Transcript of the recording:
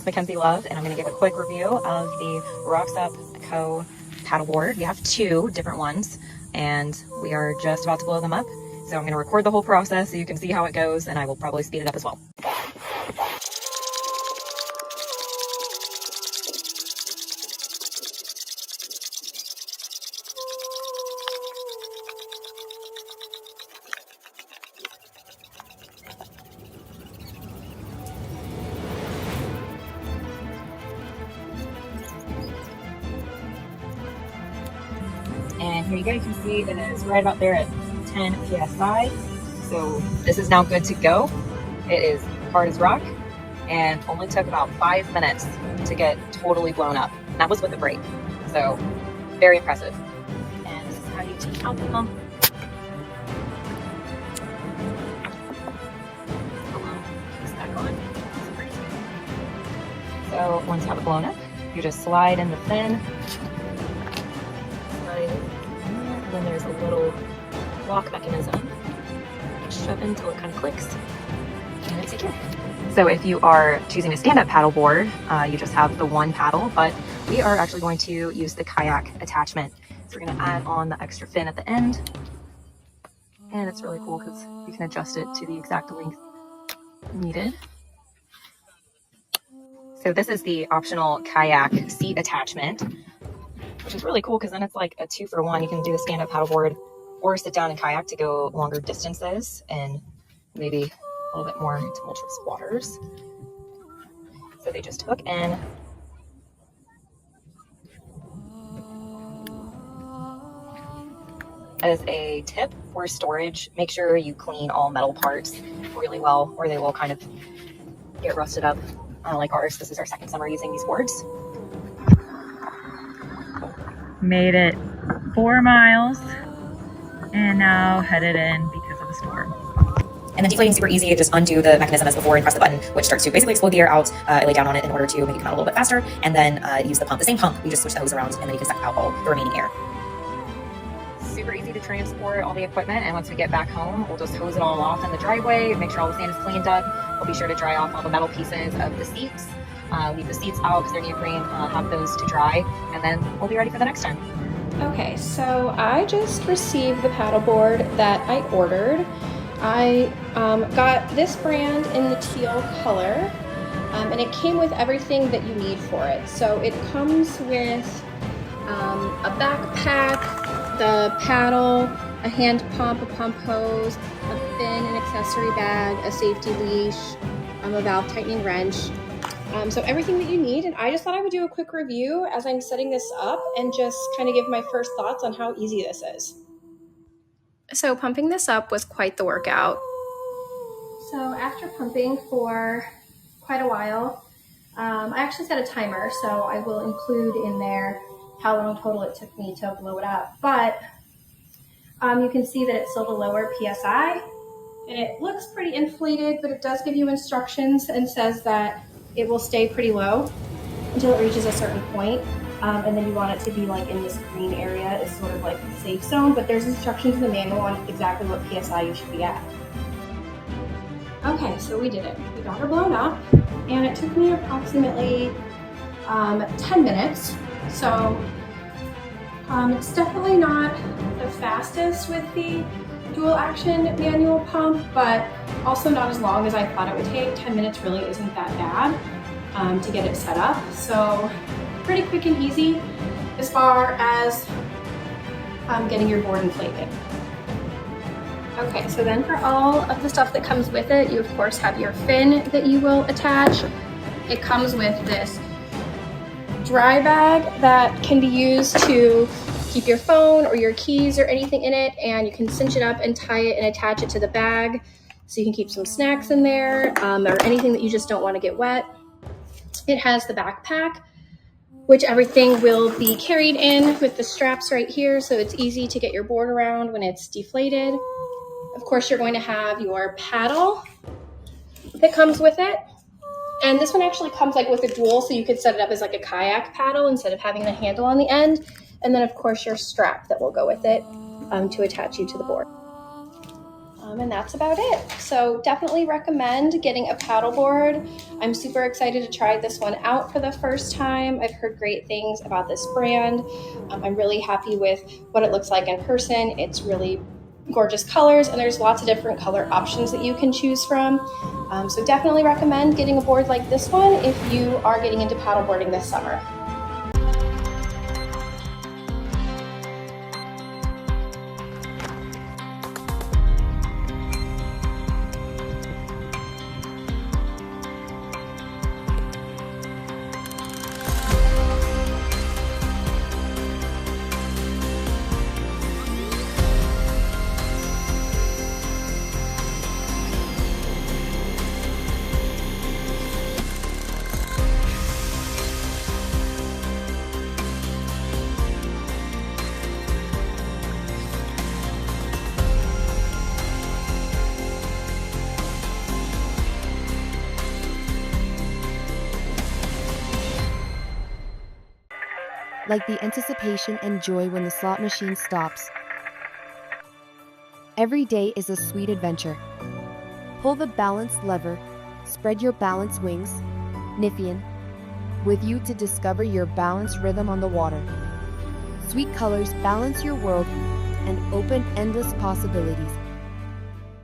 name's Mackenzie Love, and I'm going to give a quick review of the Rocks Up Co. paddleboard. We have two different ones, and we are just about to blow them up. So I'm going to record the whole process so you can see how it goes, and I will probably speed it up as well. And here you go, you can see that it's right about there at 10 psi. So this is now good to go. It is hard as rock and only took about 5 minutes to get totally blown up. And that was with a brake. So very impressive. And this is how you take out the pump. So once you have it blown up, you just slide in the fin. And then there's a little lock mechanism. Shove in until it kind of clicks, and it's secure. So if you are choosing a stand-up paddleboard, you just have the one paddle, but we are actually going to use the kayak attachment. So we're going to add on the extra fin at the end, and it's really cool because you can adjust it to the exact length needed. So this is the optional kayak seat attachment, which is really cool because then it's like a 2-for-1. You can do the stand-up paddleboard or sit down and kayak to go longer distances and maybe a little bit more tumultuous waters. So they just hook in. As a tip for storage, make sure you clean all metal parts really well or they will kind of get rusted up. Like ours, this is our second summer using these boards. Made it 4 miles and now headed in because of the storm. And then deflating is super easy. You just undo the mechanism as before and press the button, which starts to basically explode the air out. I lay down on it in order to make it come out a little bit faster, and then use the pump, the same pump. You just switch the hose around, and then you can suck out all the remaining air. Super easy to transport all the equipment, and once we get back home, we'll just hose it all off in the driveway, make sure all the sand is cleaned up. We'll be sure to dry off all the metal pieces of the seats. Leave the seats out because they're neoprene, have those to dry, and then we'll be ready for the next time. Okay, so I just received the paddleboard that I ordered. I got this brand in the teal color, and it came with everything that you need for it. So it comes with a backpack, the paddle, a hand pump, a pump hose, a fin, an accessory bag, a safety leash, a valve tightening wrench. So everything that you need, and I just thought I would do a quick review as I'm setting this up and just kind of give my first thoughts on how easy this is. So pumping this up was quite the workout. So after pumping for quite a while, I actually set a timer, so I will include in there how long total it took me to blow it up. But you can see that it's still the lower PSI, and it looks pretty inflated, but it does give you instructions and says that it will stay pretty low until it reaches a certain point, and then you want it to be like in this green area. It's sort of like the safe zone, but there's instructions in the manual on exactly what PSI you should be at. Okay, so we did it. We got her blown up, and it took me approximately 10 minutes. So it's definitely not the fastest with the dual action manual pump, but also not as long as I thought it would take. 10 minutes really isn't that bad to get it set up. So pretty quick and easy as far as getting your board inflated. Okay, so then for all of the stuff that comes with it, you of course have your fin that you will attach. It comes with this dry bag that can be used to keep your phone or your keys or anything in it, and you can cinch it up and tie it and attach it to the bag so you can keep some snacks in there or anything that you just don't want to get wet. It has the backpack, which everything will be carried in with the straps right here, so it's easy to get your board around when it's deflated. Of course, you're going to have your paddle that comes with it. And this one actually comes like with a dual, so you could set it up as like a kayak paddle instead of having the handle on the end. And then of course your strap that will go with it to attach you to the board. And that's about it. So definitely recommend getting a paddleboard. I'm super excited to try this one out for the first time. I've heard great things about this brand. I'm really happy with what it looks like in person. It's really gorgeous colors, and there's lots of different color options that you can choose from. So definitely recommend getting a board like this one if you are getting into paddleboarding this summer. Like the anticipation and joy when the slot machine stops. Every day is a sweet adventure. Pull the balance lever, spread your balance wings, Niffian, with you to discover your balance rhythm on the water. Sweet colors balance your world and open endless possibilities.